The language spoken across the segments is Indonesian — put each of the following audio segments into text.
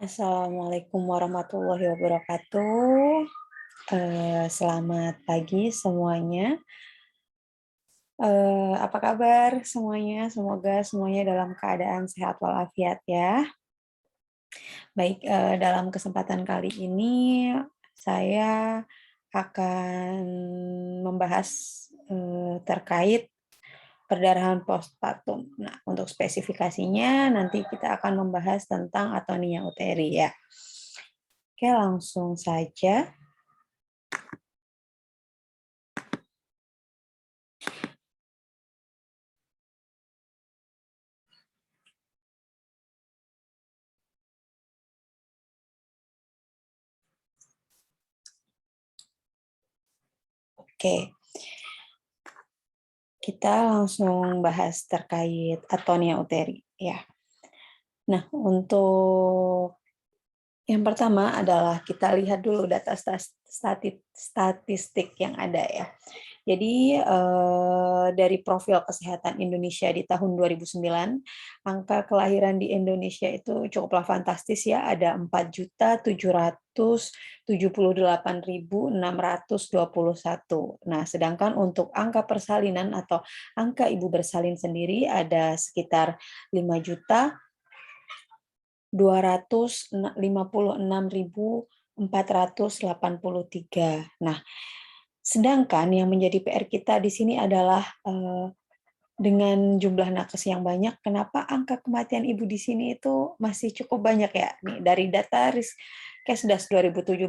Assalamualaikum warahmatullahi wabarakatuh. Selamat pagi semuanya. Apa kabar semuanya? Semoga semuanya dalam keadaan sehat walafiat ya. Baik, dalam kesempatan kali ini saya akan membahas terkait perdarahan postpartum. Nah, untuk spesifikasinya nanti kita akan membahas tentang atonia uteri ya. Oke, langsung saja. Oke, kita langsung bahas terkait atonia uteri ya. Nah, untuk yang pertama adalah kita lihat dulu data statistik yang ada ya. Jadi dari profil kesehatan Indonesia di tahun 2009, angka kelahiran di Indonesia itu cukuplah fantastis ya, ada 4.778.621. Nah, sedangkan untuk angka persalinan atau angka ibu bersalin sendiri ada sekitar 5.256.483. Nah, sedangkan yang menjadi PR kita di sini adalah dengan jumlah nakes yang banyak, kenapa angka kematian ibu di sini itu masih cukup banyak ya? Nih, dari data Riskesdas 2017,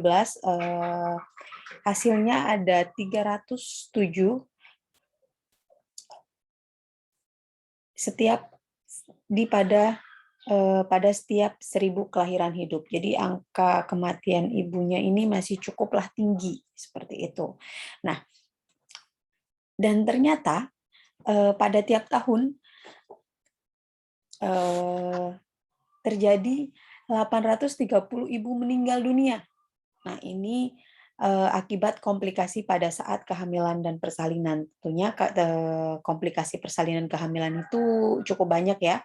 hasilnya ada 307 setiap pada setiap 1.000 kelahiran hidup. Jadi angka kematian ibunya ini masih cukuplah tinggi seperti itu. Nah, dan ternyata pada tiap tahun terjadi 830 ibu meninggal dunia. Nah, ini akibat komplikasi pada saat kehamilan dan persalinan. Tentunya komplikasi persalinan kehamilan itu cukup banyak ya.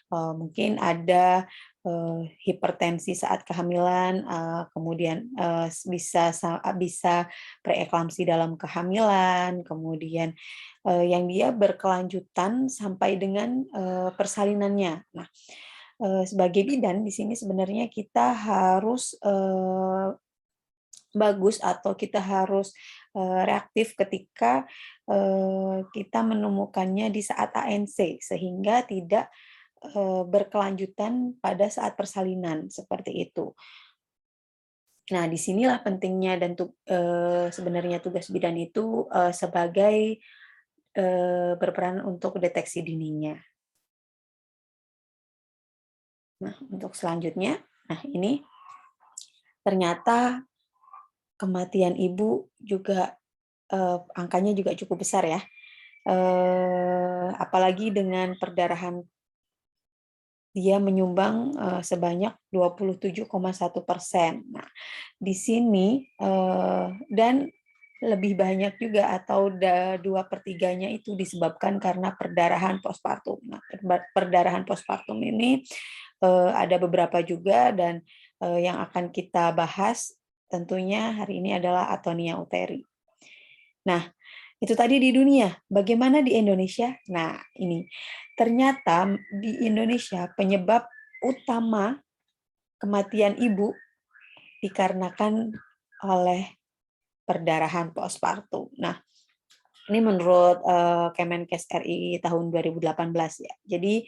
Mungkin ada hipertensi saat kehamilan, kemudian bisa preeklamsi dalam kehamilan, kemudian yang dia berkelanjutan sampai dengan persalinannya. Nah, sebagai bidan di sini sebenarnya kita harus bagus atau kita harus reaktif ketika kita menemukannya di saat ANC sehingga tidak berkelanjutan pada saat persalinan seperti itu. Nah, disinilah pentingnya dan sebenarnya tugas bidan itu sebagai berperan untuk deteksi dininya. Nah, untuk selanjutnya, nah ini ternyata kematian ibu juga angkanya juga cukup besar ya. Apalagi dengan perdarahan dia menyumbang sebanyak 27,1%. Nah, di sini dan lebih banyak juga atau 2/3-nya itu disebabkan karena perdarahan postpartum. Nah, perdarahan postpartum ini ada beberapa juga dan yang akan kita bahas tentunya hari ini adalah atonia uteri. Nah, itu tadi di dunia. Bagaimana di Indonesia? Nah, ini ternyata di Indonesia penyebab utama kematian ibu dikarenakan oleh perdarahan postpartum. Nah, ini menurut Kemenkes RI tahun 2018 ya. Jadi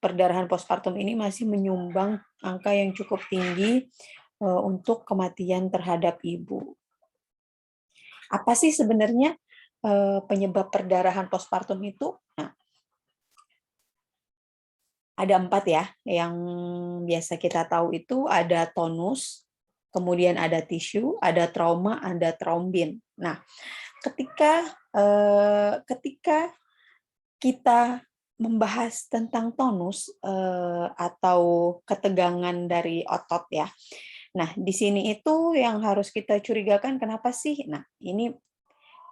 perdarahan postpartum ini masih menyumbang angka yang cukup tinggi untuk kematian terhadap ibu. Apa sih sebenarnya penyebab perdarahan postpartum itu? Nah, ada 4 ya, yang biasa kita tahu itu ada tonus, kemudian ada tisu, ada trauma, ada trombin. Nah, ketika kita membahas tentang tonus atau ketegangan dari otot ya. Nah, di sini itu yang harus kita curigakan kenapa sih? Nah, ini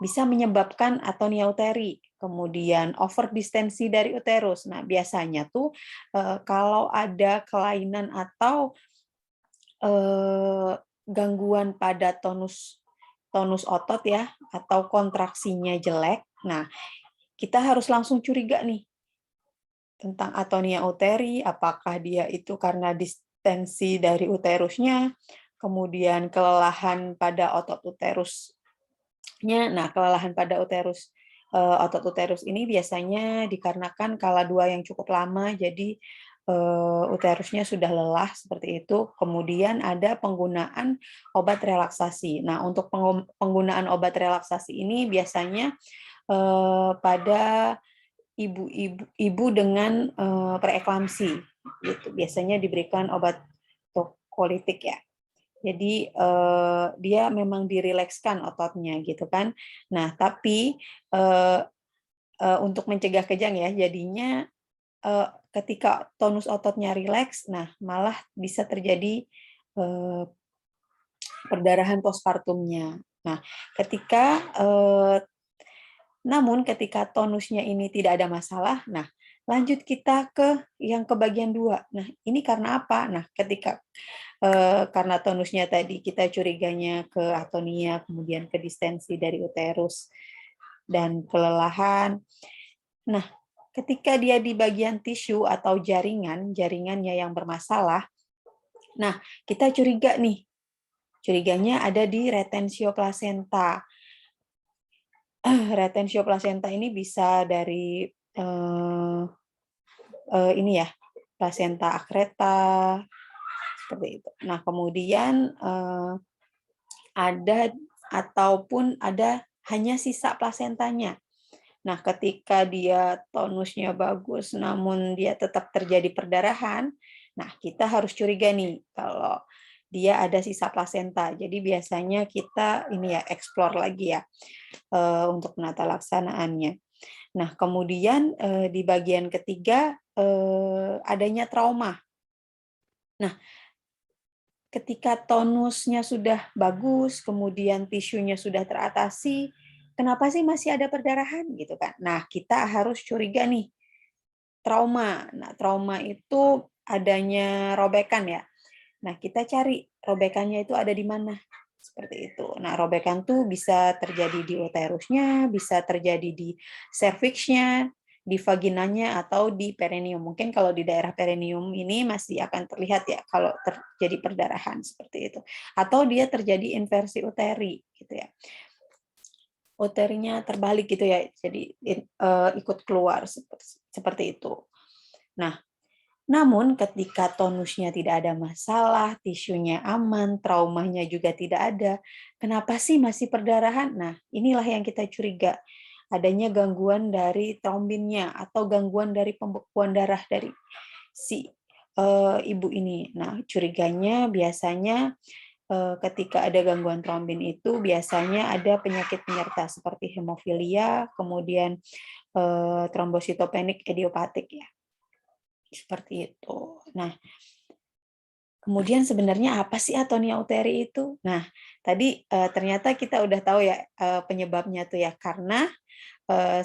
bisa menyebabkan atonia uteri. kemudian overdistensi dari uterus. Nah, biasanya tuh kalau ada kelainan atau gangguan pada tonus tonus otot ya, atau kontraksinya jelek. Nah, kita harus langsung curiga nih tentang atonia uteri, apakah dia itu karena distensi dari uterusnya, kemudian kelelahan pada otot uterusnya. Nah, kelelahan pada otot uterus ini biasanya dikarenakan kala dua yang cukup lama, jadi uterusnya sudah lelah seperti itu. Kemudian ada penggunaan obat relaksasi. Nah, untuk penggunaan obat relaksasi ini biasanya pada ibu dengan preeklamsi gitu. Biasanya diberikan obat tokolitik ya. Jadi dia memang dirilekskan ototnya gitu kan. Nah, tapi untuk mencegah kejang ya, jadinya ketika tonus ototnya rileks, nah malah bisa terjadi perdarahan postpartumnya. Nah, ketika namun ketika tonusnya ini tidak ada masalah, nah lanjut kita ke bagian 2. Nah, ini karena apa? Nah, ketika karena tonusnya tadi kita curiganya ke atonia, kemudian ke distensi dari uterus dan kelelahan. Nah, ketika dia di bagian tisu atau jaringannya yang bermasalah, nah kita curiga nih, curiganya ada di retensio placenta. Retensio placenta ini bisa dari ini ya, placenta accreta seperti itu. Nah, kemudian ada ataupun ada hanya sisa plasentanya. Nah, ketika dia tonusnya bagus namun dia tetap terjadi perdarahan, nah kita harus curiga nih kalau dia ada sisa plasenta. Jadi biasanya kita ini ya explore lagi ya untuk penata laksanaannya. Nah, kemudian di bagian ketiga adanya trauma. Nah, ketika tonusnya sudah bagus, kemudian tisunya sudah teratasi, kenapa sih masih ada perdarahan gitu kan? Nah, kita harus curiga nih trauma. Nah, trauma itu adanya robekan ya. Nah, kita cari robekannya itu ada di mana. Seperti itu. Nah, robekan tuh bisa terjadi di uterusnya, bisa terjadi di serviksnya, di vaginanya, atau di perineum. Mungkin kalau di daerah perineum ini masih akan terlihat ya kalau terjadi perdarahan seperti itu. Atau dia terjadi inversi uteri gitu ya. Uterinya terbalik gitu ya, jadi ikut keluar seperti itu. Nah, namun ketika tonusnya tidak ada masalah, tisunya aman, traumanya juga tidak ada, kenapa sih masih perdarahan? Nah, inilah yang kita curiga. Adanya gangguan dari trombinnya atau gangguan dari pembekuan darah dari si ibu ini. Nah, curiganya biasanya ketika ada gangguan trombin itu biasanya ada penyakit penyerta seperti hemofilia, kemudian trombositopenik idiopatik ya. Seperti itu. Nah, kemudian sebenarnya apa sih atonia uteri itu? Nah, tadi ternyata kita udah tahu ya penyebabnya tuh ya karena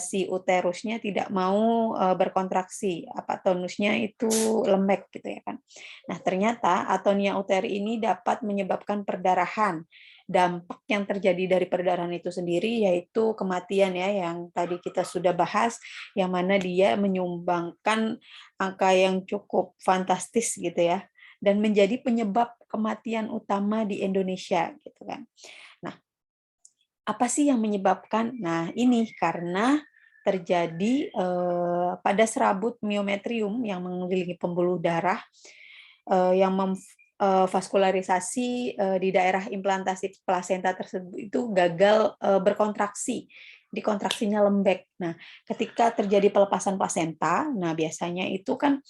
si uterusnya tidak mau berkontraksi, apa tonusnya itu lembek gitu ya kan. Nah, ternyata atonia uteri ini dapat menyebabkan perdarahan. Dampak yang terjadi dari perdarahan itu sendiri yaitu kematian ya yang tadi kita sudah bahas, yang mana dia menyumbangkan angka yang cukup fantastis gitu ya dan menjadi penyebab kematian utama di Indonesia gitu kan. Nah, apa sih yang menyebabkan? Nah, ini karena terjadi pada serabut myometrium yang mengelilingi pembuluh darah yang vaskularisasi di daerah implantasi plasenta tersebut itu gagal berkontraksi, di kontraksinya lembek. Nah, ketika terjadi pelepasan plasenta, nah biasanya itu kan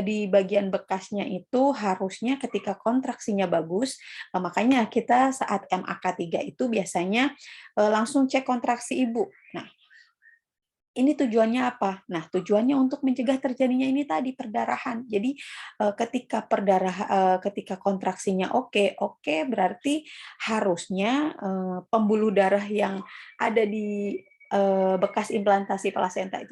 di bagian bekasnya itu harusnya ketika kontraksinya bagus, makanya kita saat MAK3 itu biasanya langsung cek kontraksi ibu. Nah, ini tujuannya apa? Nah, tujuannya untuk mencegah terjadinya ini tadi perdarahan. Jadi ketika kontraksinya oke berarti harusnya pembuluh darah yang ada di bekas implantasi plasenta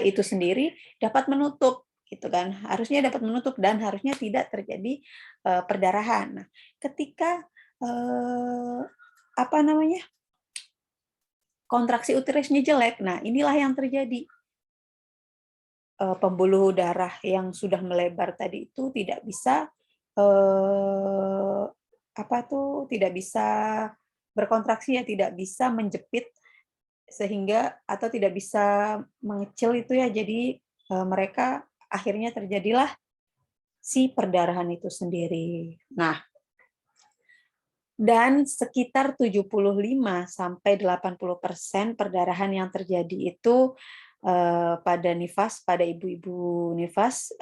itu sendiri dapat menutup, gitu kan? Harusnya dapat menutup dan harusnya tidak terjadi perdarahan. Nah, ketika apa namanya, kontraksi uterusnya jelek, nah inilah yang terjadi. Pembuluh darah yang sudah melebar tadi itu tidak bisa tidak bisa berkontraksi, ya, tidak bisa menjepit sehingga atau tidak bisa mengecil itu, ya. Jadi mereka akhirnya terjadilah si perdarahan itu sendiri. Nah, dan sekitar 75-80% perdarahan yang terjadi itu pada nifas, pada ibu-ibu nifas,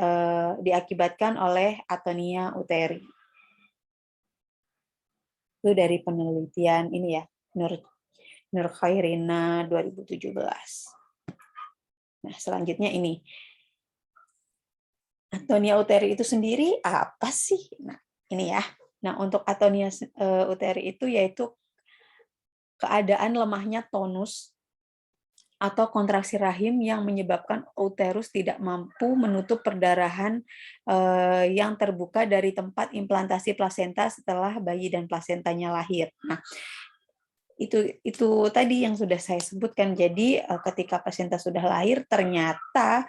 diakibatkan oleh atonia uteri. Itu dari penelitian ini, ya, Nur Khairina 2017. Nah, selanjutnya ini. Atonia uteri itu sendiri apa sih? Nah, ini ya. Nah, untuk atonia uteri itu yaitu keadaan lemahnya tonus atau kontraksi rahim yang menyebabkan uterus tidak mampu menutup perdarahan yang terbuka dari tempat implantasi plasenta setelah bayi dan plasentanya lahir. Nah, itu tadi yang sudah saya sebutkan. Jadi ketika plasenta sudah lahir, ternyata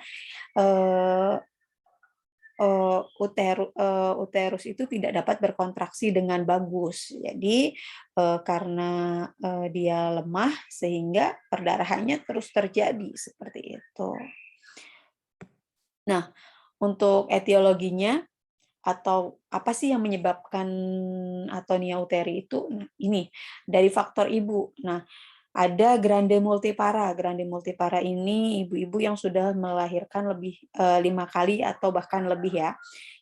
uterus itu tidak dapat berkontraksi dengan bagus. Jadi karena dia lemah sehingga perdarahannya terus terjadi seperti itu. Nah, untuk etiologinya atau apa sih yang menyebabkan atonia uteri itu? Nah, ini dari faktor ibu. Nah, ada grande multipara. Grande multipara ini ibu-ibu yang sudah melahirkan lebih 5 kali atau bahkan lebih, ya.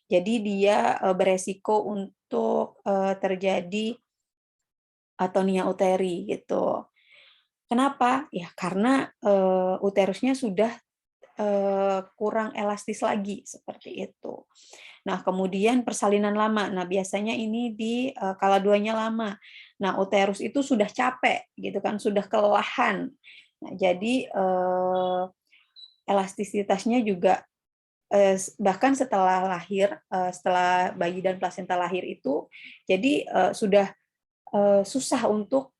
Jadi dia beresiko untuk terjadi atonia uteri gitu. Kenapa? Ya karena uterusnya sudah kurang elastis lagi seperti itu. Nah, kemudian persalinan lama. Nah, biasanya ini di kala duanya lama. Nah, uterus itu sudah capek gitu kan, sudah kelelahan. Nah, jadi elastisitasnya juga bahkan setelah lahir, setelah bayi dan plasenta lahir itu, jadi sudah susah untuk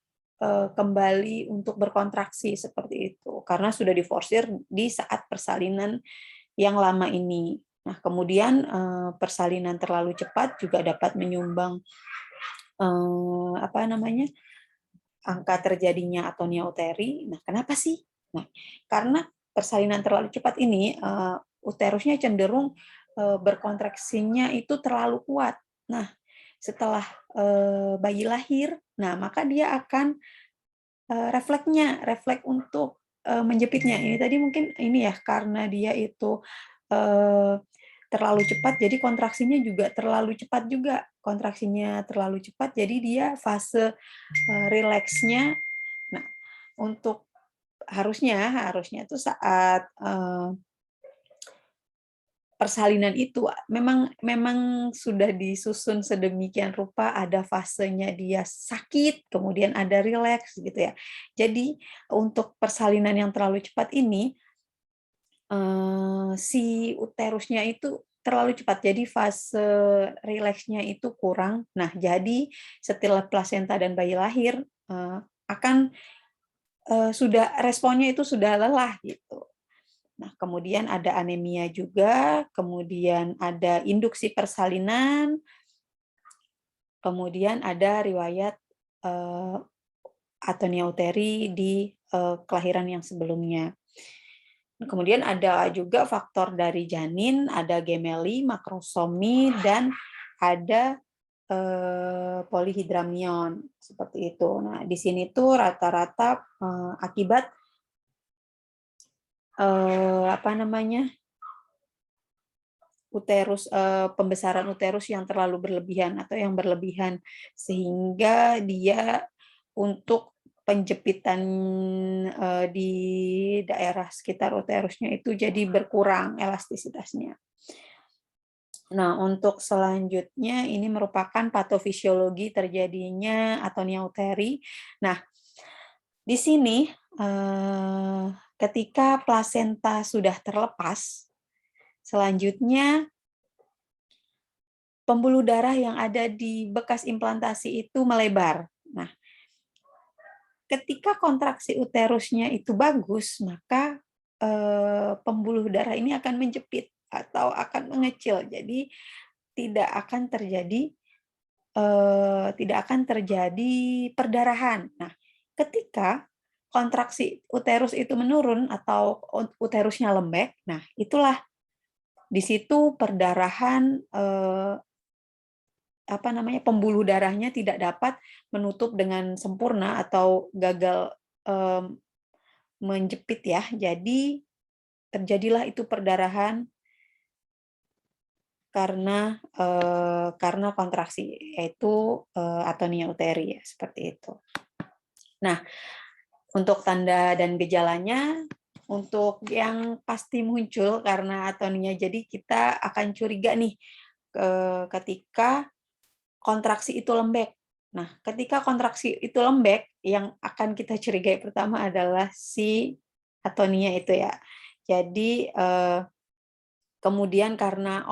kembali untuk berkontraksi seperti itu karena sudah diforsir di saat persalinan yang lama ini. Nah, kemudian persalinan terlalu cepat juga dapat menyumbang angka terjadinya atonia uteri. Nah, kenapa sih? Nah, karena persalinan terlalu cepat ini uterusnya cenderung berkontraksinya itu terlalu kuat. Nah, setelah bayi lahir, nah maka dia akan refleks untuk menjepitnya. Ini tadi mungkin ini ya karena dia itu terlalu cepat, jadi kontraksinya juga terlalu cepat juga. Kontraksinya terlalu cepat, jadi dia fase rileksnya. Nah, untuk harusnya tuh saat persalinan itu memang sudah disusun sedemikian rupa, ada fasenya dia sakit, kemudian ada rileks gitu ya. Jadi untuk persalinan yang terlalu cepat ini si uterusnya itu terlalu cepat, jadi fase rileksnya itu kurang. Nah, jadi setelah plasenta dan bayi lahir akan sudah responnya itu sudah lelah gitu. Nah, kemudian ada anemia juga, kemudian ada induksi persalinan, kemudian ada riwayat atonia uteri di kelahiran yang sebelumnya. Kemudian ada juga faktor dari janin, ada gemeli, makrosomi, dan ada polihidramion seperti itu. Nah, di sini tuh rata-rata akibat pembesaran uterus yang terlalu berlebihan atau yang berlebihan sehingga dia untuk penjepitan di daerah sekitar uterusnya itu jadi berkurang elastisitasnya. Nah, untuk selanjutnya ini merupakan patofisiologi terjadinya atonia uteri. Nah, di sini ketika plasenta sudah terlepas, selanjutnya pembuluh darah yang ada di bekas implantasi itu melebar. Nah, ketika kontraksi uterusnya itu bagus, maka pembuluh darah ini akan menjepit atau akan mengecil. Jadi tidak akan terjadi perdarahan. Nah, ketika kontraksi uterus itu menurun atau uterusnya lembek, nah itulah di situ perdarahan pembuluh darahnya tidak dapat menutup dengan sempurna atau gagal menjepit ya. Jadi terjadilah itu perdarahan karena kontraksi, yaitu atonia uteri ya, seperti itu. Nah, untuk tanda dan gejalanya, untuk yang pasti muncul karena atonia, jadi kita akan curiga nih ketika kontraksi itu lembek. Nah, ketika kontraksi itu lembek, yang akan kita curigai pertama adalah si atonia itu ya. Jadi kemudian karena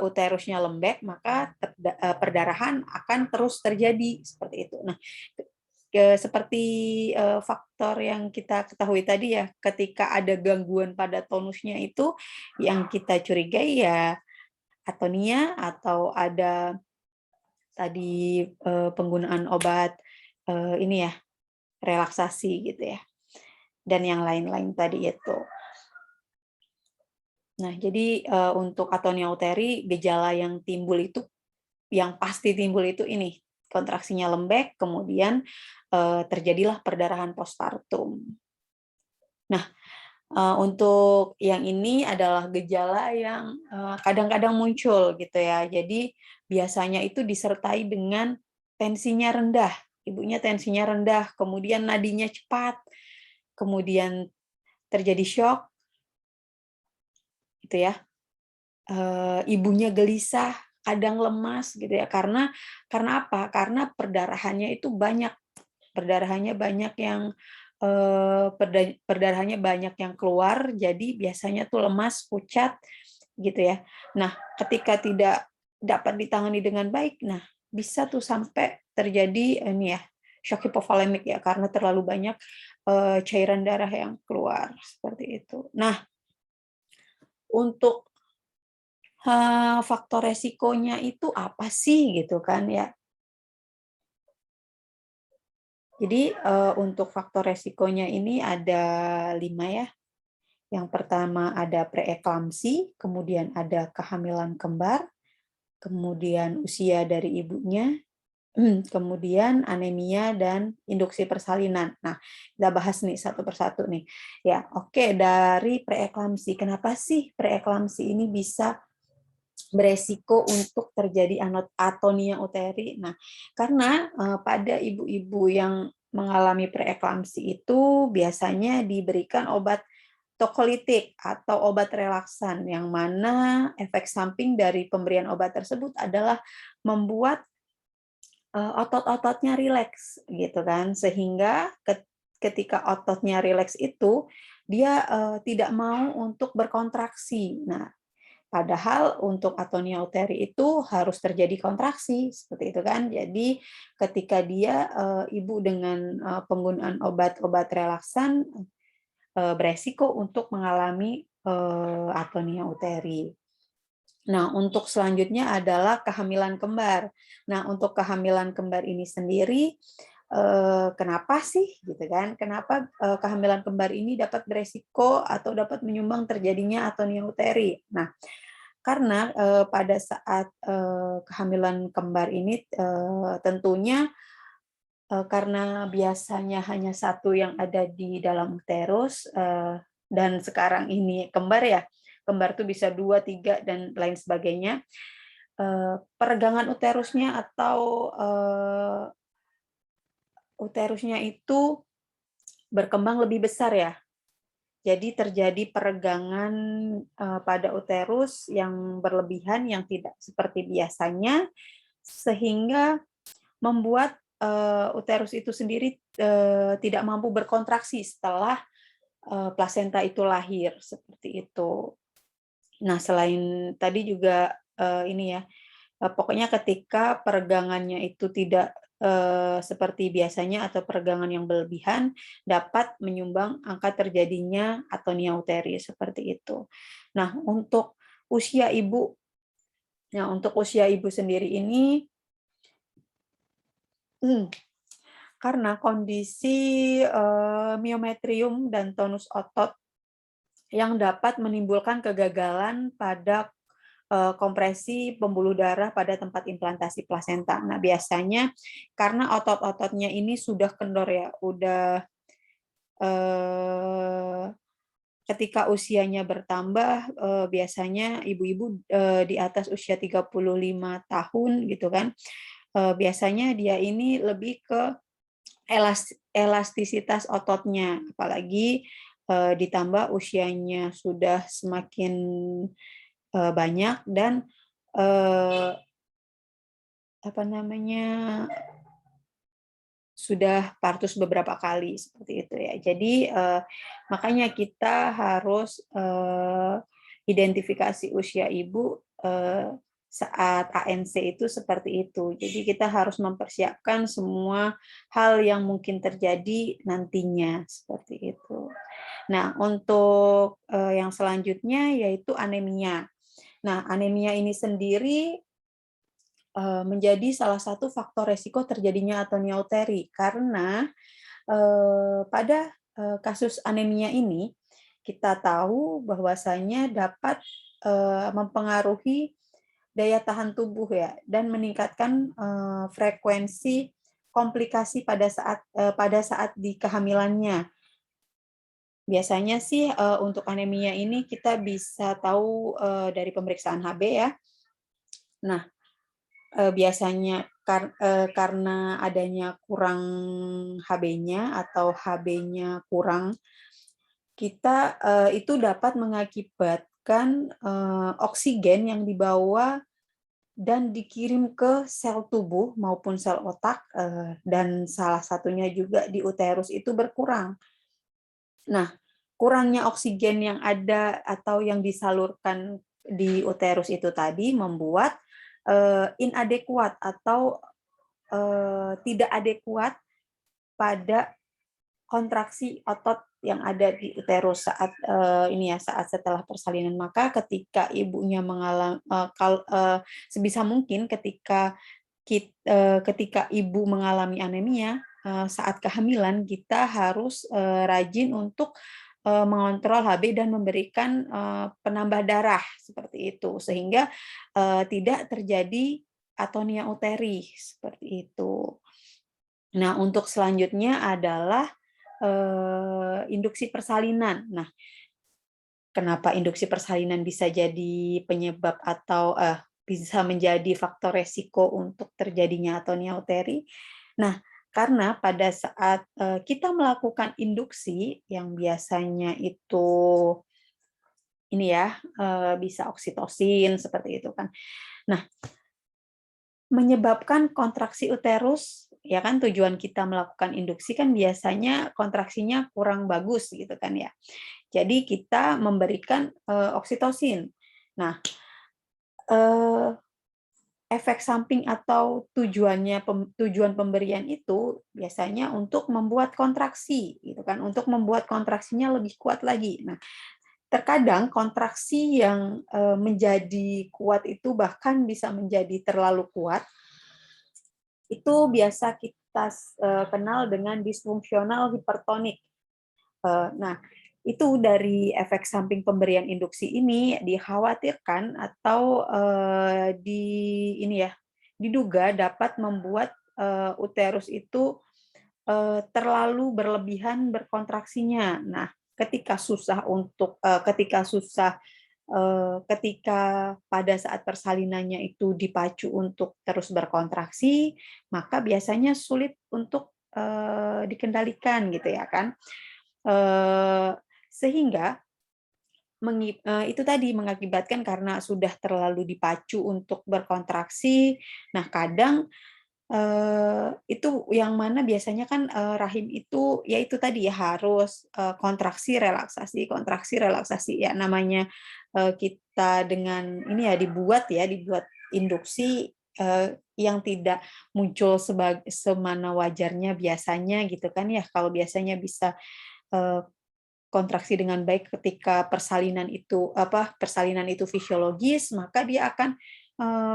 uterusnya lembek, maka perdarahan akan terus terjadi seperti itu. Nah, seperti faktor yang kita ketahui tadi ya, ketika ada gangguan pada tonusnya itu, yang kita curigai ya atonia atau ada tadi penggunaan obat ini ya, relaksasi gitu ya, dan yang lain-lain tadi itu. Nah, jadi untuk atonia uteri, gejala yang timbul itu, yang pasti timbul itu ini, kontraksinya lembek, kemudian terjadilah perdarahan postpartum. Nah, untuk yang ini adalah gejala yang kadang-kadang muncul gitu ya. Jadi biasanya itu disertai dengan tensinya rendah, ibunya tensinya rendah, kemudian nadinya cepat, kemudian terjadi shock, gitu ya. Ibunya gelisah, kadang lemas gitu ya. Karena apa? Karena perdarahannya itu banyak, perdarahannya banyak yang keluar, jadi biasanya tuh lemas, pucat gitu ya. Nah, ketika tidak dapat ditangani dengan baik, nah bisa tuh sampai terjadi ini ya, shock hipovolemik ya, karena terlalu banyak cairan darah yang keluar seperti itu. Nah, untuk faktor resikonya itu apa sih gitu kan ya. Jadi untuk faktor resikonya ini ada 5 ya. Yang pertama ada preeklamsi, kemudian ada kehamilan kembar, kemudian usia dari ibunya, kemudian anemia dan induksi persalinan. Nah, kita bahas nih satu persatu nih. Ya, oke, dari preeklamsi. Kenapa sih preeklamsi ini bisa beresiko untuk terjadi atonia uteri? Nah, karena pada ibu-ibu yang mengalami preeklamsi itu biasanya diberikan obat tokolitik atau obat relaksan, yang mana efek samping dari pemberian obat tersebut adalah membuat otot-ototnya rileks gitu kan, sehingga ketika ototnya rileks itu dia tidak mau untuk berkontraksi. Nah, padahal untuk atonia uteri itu harus terjadi kontraksi seperti itu kan. Jadi ketika dia ibu dengan penggunaan obat-obat relaksan beresiko untuk mengalami atonia uteri. Nah, untuk selanjutnya adalah kehamilan kembar. Nah, untuk kehamilan kembar ini sendiri, kenapa sih, gitu kan? Kenapa kehamilan kembar ini dapat beresiko atau dapat menyumbang terjadinya atonia uteri? Nah, karena pada saat kehamilan kembar ini tentunya karena biasanya hanya satu yang ada di dalam uterus, dan sekarang ini kembar ya, kembar tuh bisa 2, 3, dan lain sebagainya. Peregangan uterusnya atau uterusnya itu berkembang lebih besar ya. Jadi terjadi peregangan pada uterus yang berlebihan, yang tidak seperti biasanya, sehingga membuat uterus itu sendiri tidak mampu berkontraksi setelah plasenta itu lahir, seperti itu. Nah, selain tadi juga ini ya, pokoknya ketika peregangannya itu tidak seperti biasanya atau peregangan yang berlebihan dapat menyumbang angka terjadinya atonia uteri seperti itu. Nah, untuk usia ibu, sendiri ini karena kondisi miometrium dan tonus otot yang dapat menimbulkan kegagalan pada kompresi pembuluh darah pada tempat implantasi plasenta. Nah, biasanya karena otot-ototnya ini sudah kendor ya, udah ketika usianya bertambah, biasanya ibu-ibu di atas usia 35 tahun gitu kan, biasanya dia ini lebih ke elastisitas ototnya, apalagi ditambah usianya sudah semakin banyak dan sudah partus beberapa kali seperti itu ya. Jadi makanya kita harus identifikasi usia ibu saat ANC itu seperti itu. Jadi kita harus mempersiapkan semua hal yang mungkin terjadi nantinya seperti itu. Nah, untuk yang selanjutnya yaitu anemia. Nah, anemia ini sendiri menjadi salah satu faktor resiko terjadinya atonia uteri karena pada kasus anemia ini kita tahu bahwasanya dapat mempengaruhi daya tahan tubuh ya dan meningkatkan frekuensi komplikasi pada saat di kehamilannya. Biasanya sih untuk anemia ini kita bisa tahu dari pemeriksaan HB ya. Nah, biasanya karena adanya kurang HB-nya atau HB-nya kurang, kita itu dapat mengakibatkan oksigen yang dibawa dan dikirim ke sel tubuh maupun sel otak dan salah satunya juga di uterus itu berkurang. Nah, kurangnya oksigen yang ada atau yang disalurkan di uterus itu tadi membuat inadekuat atau tidak adekuat pada kontraksi otot yang ada di uterus saat setelah persalinan. Maka ketika ibunya mengalami sebisa mungkin ketika ibu mengalami anemia saat kehamilan, kita harus rajin untuk mengontrol HB dan memberikan penambah darah seperti itu sehingga tidak terjadi atonia uteri seperti itu. Nah, untuk selanjutnya adalah induksi persalinan. Nah, kenapa induksi persalinan bisa jadi penyebab atau bisa menjadi faktor resiko untuk terjadinya atonia uteri? Nah, karena pada saat kita melakukan induksi yang biasanya itu ini ya bisa oksitosin seperti itu kan. Nah, menyebabkan kontraksi uterus, ya kan tujuan kita melakukan induksi kan biasanya kontraksinya kurang bagus gitu kan ya. Jadi kita memberikan oksitosin. Nah, efek samping atau tujuan pemberian itu biasanya untuk membuat kontraksi gitu kan, untuk membuat kontraksinya lebih kuat lagi. Nah, terkadang kontraksi yang menjadi kuat itu bahkan bisa menjadi terlalu kuat. Itu biasa kita kenal dengan disfungsional hipertonik. Nah, itu dari efek samping pemberian induksi ini dikhawatirkan atau diduga dapat membuat uterus itu terlalu berlebihan berkontraksinya. Nah, ketika pada saat persalinannya itu dipacu untuk terus berkontraksi, maka biasanya sulit untuk dikendalikan gitu ya kan. Sehingga itu tadi mengakibatkan karena sudah terlalu dipacu untuk berkontraksi. Nah, kadang Itu yang mana biasanya kan, rahim itu, ya itu tadi ya, harus, kontraksi, relaksasi. Ya namanya, kita dengan ini ya, dibuat induksi, yang tidak muncul semana wajarnya biasanya gitu kan ya. Kalau biasanya bisa, eee, kontraksi dengan baik ketika persalinan itu fisiologis, maka dia akan,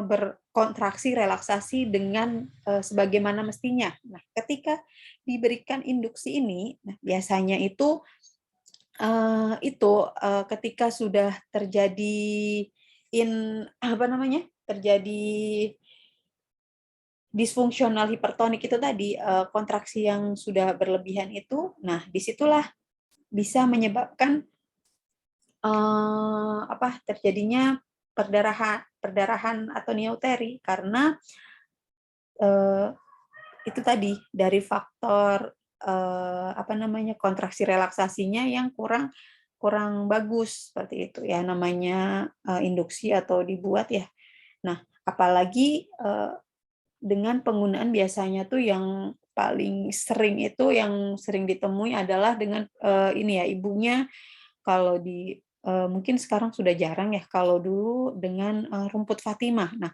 berkontraksi, relaksasi dengan, sebagaimana mestinya. Nah, ketika diberikan induksi ini, nah biasanya ketika sudah terjadi terjadi disfungsional hipertonik itu tadi, kontraksi yang sudah berlebihan itu, nah disitulah bisa menyebabkan terjadinya perdarahan atonia uteri karena, eee, itu tadi dari faktor, kontraksi relaksasinya yang kurang kurang bagus, seperti itu ya namanya, induksi atau dibuat ya. Nah, apalagi, dengan penggunaan biasanya tuh yang paling sering itu, yang sering ditemui adalah dengan, ini ya, ibunya kalau mungkin sekarang sudah jarang ya, kalau dulu dengan, rumput Fatimah. Nah,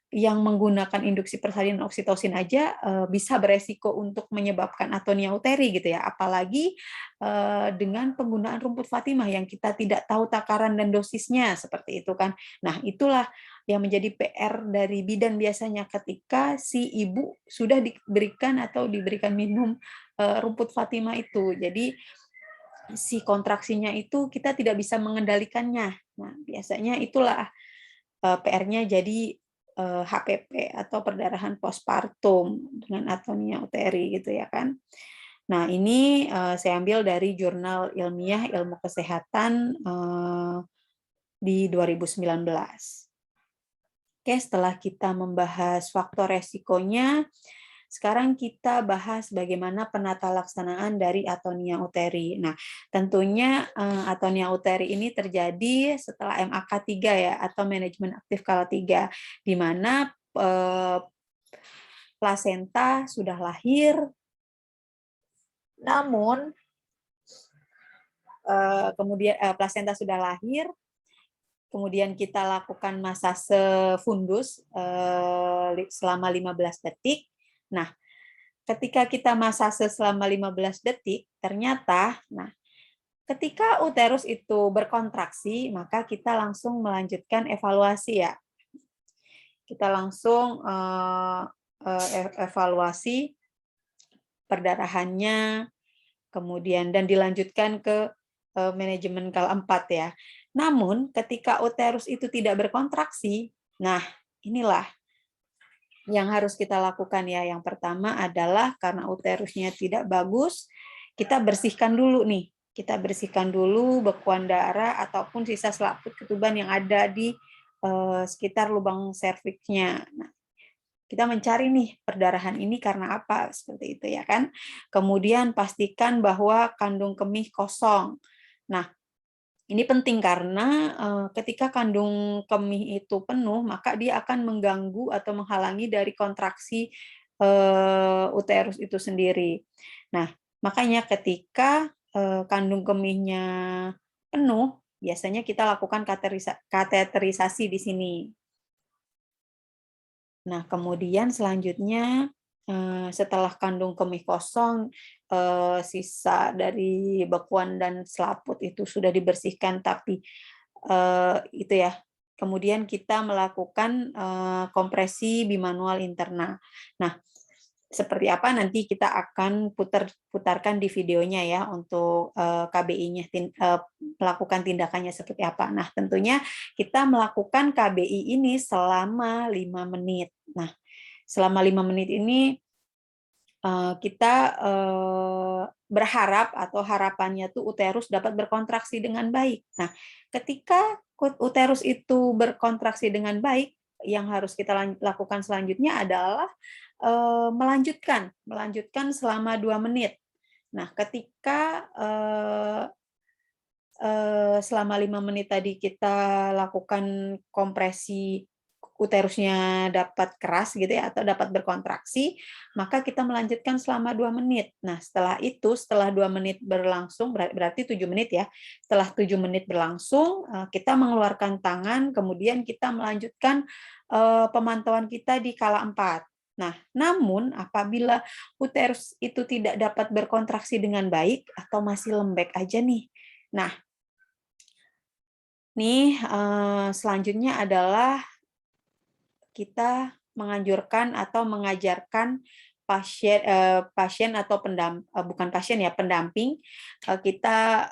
yang menggunakan induksi persalinan oksitosin aja, bisa beresiko untuk menyebabkan atonia uteri gitu ya, apalagi, dengan penggunaan rumput Fatimah yang kita tidak tahu takaran dan dosisnya, seperti itu kan. Nah, itulah yang menjadi PR dari bidan biasanya ketika si ibu sudah diberikan minum, rumput Fatimah itu. Jadi si kontraksinya itu kita tidak bisa mengendalikannya. Nah, biasanya itulah, PR-nya jadi, HPP atau perdarahan postpartum dengan atonia uteri gitu ya kan. Nah ini, saya ambil dari Jurnal Ilmiah Ilmu Kesehatan, di 2019. Oke, setelah kita membahas faktor resikonya, sekarang kita bahas bagaimana penata laksanaan dari atonia uteri. Nah, tentunya, atonia uteri ini terjadi setelah MAK 3 ya, atau manajemen aktif skala 3, di mana, plasenta sudah lahir, namun, plasenta sudah lahir, kemudian kita lakukan masase fundus, selama 15 detik. Nah, ketika kita masase selama 15 detik, ternyata, ketika uterus itu berkontraksi, maka kita langsung melanjutkan evaluasi ya. Kita langsung, evaluasi perdarahannya, kemudian dan dilanjutkan ke, manajemen KAL 4 ya. Namun ketika uterus itu tidak berkontraksi, nah inilah yang harus kita lakukan ya. Yang pertama adalah karena uterusnya tidak bagus, kita bersihkan dulu nih. Kita bersihkan dulu bekuan darah ataupun sisa selaput ketuban yang ada di, sekitar lubang serviksnya. Nah, kita mencari nih perdarahan ini karena apa, seperti itu ya kan. Kemudian pastikan bahwa kandung kemih kosong. Nah, ini penting karena, ketika kandung kemih itu penuh, maka dia akan mengganggu atau menghalangi dari kontraksi, uterus itu sendiri. Nah, makanya ketika, kandung kemihnya penuh, biasanya kita lakukan kateterisasi di sini. Nah, kemudian selanjutnya, setelah kandung kemih kosong, sisa dari bekuan dan selaput itu sudah dibersihkan, tapi, itu ya, kemudian kita melakukan, kompresi bimanual interna. Nah, seperti apa nanti kita akan putarkan di videonya ya untuk, KBI-nya, melakukan tindakannya seperti apa. Nah, tentunya kita melakukan KBI ini selama 5 menit. Nah, selama 5 menit ini, kita, berharap atau harapannya tuh uterus dapat berkontraksi dengan baik. Nah, ketika uterus itu berkontraksi dengan baik, yang harus kita lakukan selanjutnya adalah, melanjutkan selama 2 menit. Nah, ketika, selama 5 menit tadi kita lakukan uterusnya dapat keras gitu ya, atau dapat berkontraksi, maka kita melanjutkan selama 2 menit. Nah, setelah itu, setelah 2 menit berlangsung, berarti 7 menit ya. Setelah 7 menit berlangsung, kita mengeluarkan tangan, kemudian kita melanjutkan pemantauan kita di kala 4. Nah, namun apabila uterus itu tidak dapat berkontraksi dengan baik atau masih lembek aja nih. Nah, nih selanjutnya adalah kita menganjurkan atau mengajarkan pasien atau bukan pasien ya, pendamping, kita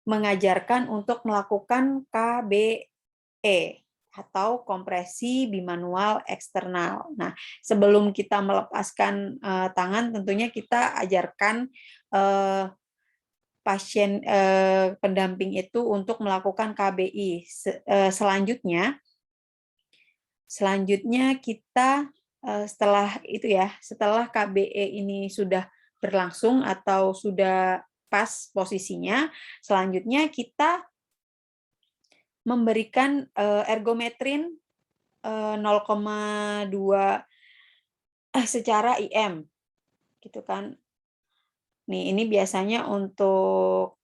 mengajarkan untuk melakukan KBE atau kompresi bimanual eksternal. Nah, sebelum kita melepaskan tangan, tentunya kita ajarkan pasien pendamping itu untuk melakukan KBI. Selanjutnya kita setelah itu ya, setelah KBE ini sudah berlangsung atau sudah pas posisinya, selanjutnya kita memberikan ergometrin 0,2 secara IM, gitu kan. Nih, ini biasanya untuk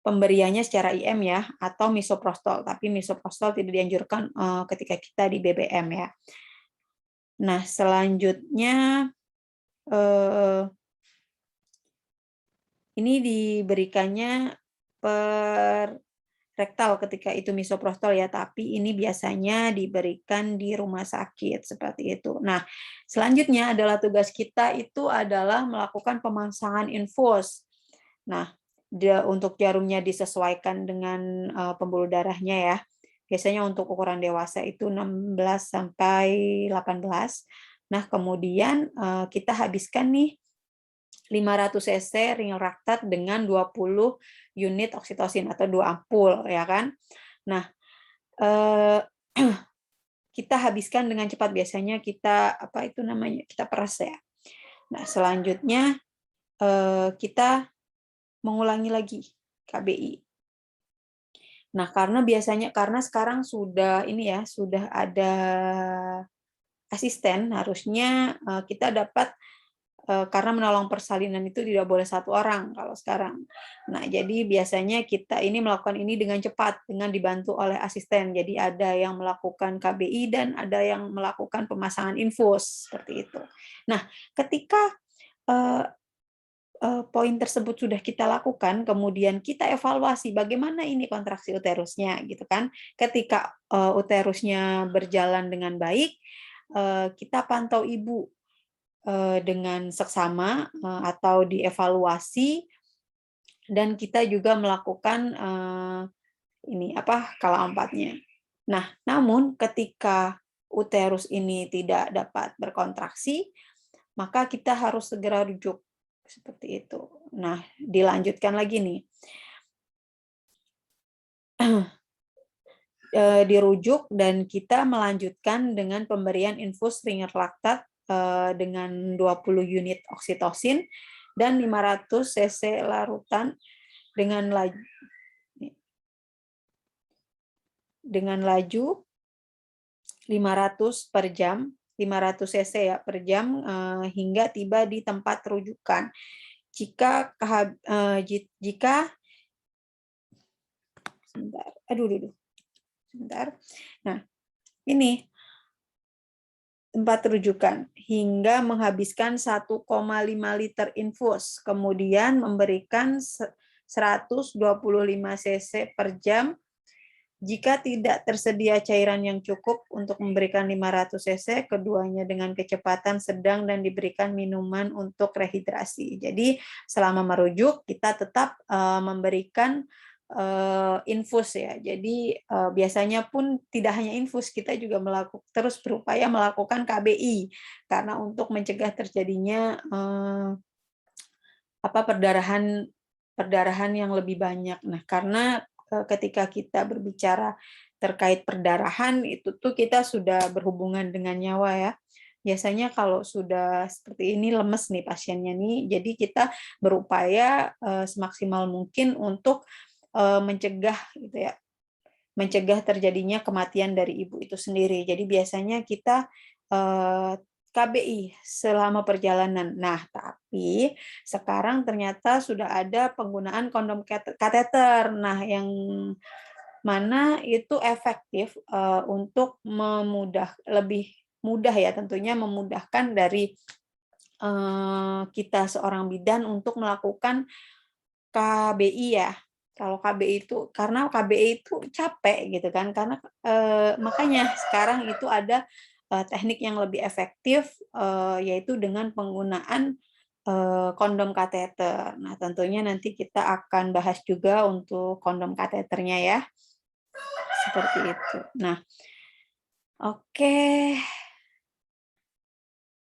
pemberiannya secara IM ya, atau misoprostol. Tapi misoprostol tidak dianjurkan ketika kita di BBM ya. Nah, selanjutnya ini diberikannya per rektal ketika itu misoprostol ya, tapi ini biasanya diberikan di rumah sakit seperti itu. Nah, selanjutnya adalah tugas kita itu adalah melakukan pemasangan infus. Nah, untuk jarumnya disesuaikan dengan pembuluh darahnya ya. Biasanya untuk ukuran dewasa itu 16 sampai 18. Nah, kemudian kita habiskan nih 500 cc ringelraktat dengan 20 unit oksitosin atau 2 ampul ya kan. Nah, kita habiskan dengan cepat, biasanya kita kita peras ya. Nah, selanjutnya kita mengulangi lagi KBI. Nah, karena sekarang sudah sudah ada asisten, harusnya kita dapat, karena menolong persalinan itu tidak boleh 1 orang kalau sekarang. Nah, jadi biasanya kita ini melakukan ini dengan cepat, dengan dibantu oleh asisten. Jadi ada yang melakukan KBI dan ada yang melakukan pemasangan infus, seperti itu. Nah, ketika poin tersebut sudah kita lakukan, kemudian kita evaluasi bagaimana ini kontraksi uterusnya, gitu kan. Ketika uterusnya berjalan dengan baik, kita pantau ibu dengan seksama atau dievaluasi, dan kita juga melakukan kala 4-nya. Nah, namun ketika uterus ini tidak dapat berkontraksi, maka kita harus segera rujuk seperti itu. Nah, dilanjutkan lagi nih. Dirujuk dan kita melanjutkan dengan pemberian infus ringelraktat dengan 20 unit oksitosin dan 500 cc larutan dengan laju 500 per jam, 500 cc ya per jam hingga tiba di tempat rujukan. Nah, ini tempat rujukan hingga menghabiskan 1,5 liter infus, kemudian memberikan 125 cc per jam. Jika tidak tersedia cairan yang cukup untuk memberikan 500 cc, keduanya dengan kecepatan sedang dan diberikan minuman untuk rehidrasi. Jadi selama merujuk kita tetap memberikan infus ya. Jadi biasanya pun tidak hanya infus, kita juga terus berupaya melakukan KBI karena untuk mencegah terjadinya perdarahan yang lebih banyak. Nah, karena ketika kita berbicara terkait perdarahan itu tuh kita sudah berhubungan dengan nyawa ya. Biasanya kalau sudah seperti ini lemes nih pasiennya nih, jadi kita berupaya, semaksimal mungkin untuk, mencegah gitu ya, mencegah terjadinya kematian dari ibu itu sendiri. Jadi biasanya kita, KBI selama perjalanan. Nah, tapi sekarang ternyata sudah ada penggunaan kondom kateter. Nah, yang mana itu efektif, untuk lebih mudah ya tentunya memudahkan dari, kita seorang bidan untuk melakukan KBI ya. Kalau KBI itu karena KBI itu capek gitu kan, karena, makanya sekarang itu ada, teknik yang lebih efektif, yaitu dengan penggunaan, kondom kateter. Nah, tentunya nanti kita akan bahas juga untuk kondom kateternya ya, seperti itu. Nah, oke,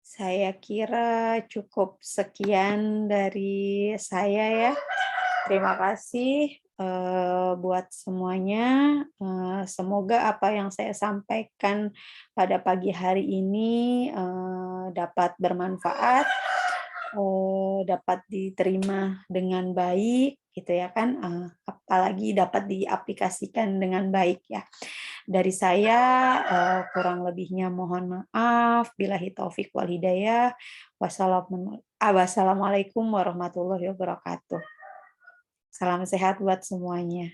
saya kira cukup sekian dari saya ya. Terima kasih, buat semuanya, semoga apa yang saya sampaikan pada pagi hari ini, dapat bermanfaat, dapat diterima dengan baik gitu ya kan, apalagi dapat diaplikasikan dengan baik ya. Dari saya, kurang lebihnya mohon maaf, billahi taufik wal hidayah. Wassalamualaikum warahmatullahi wabarakatuh. Salam sehat buat semuanya.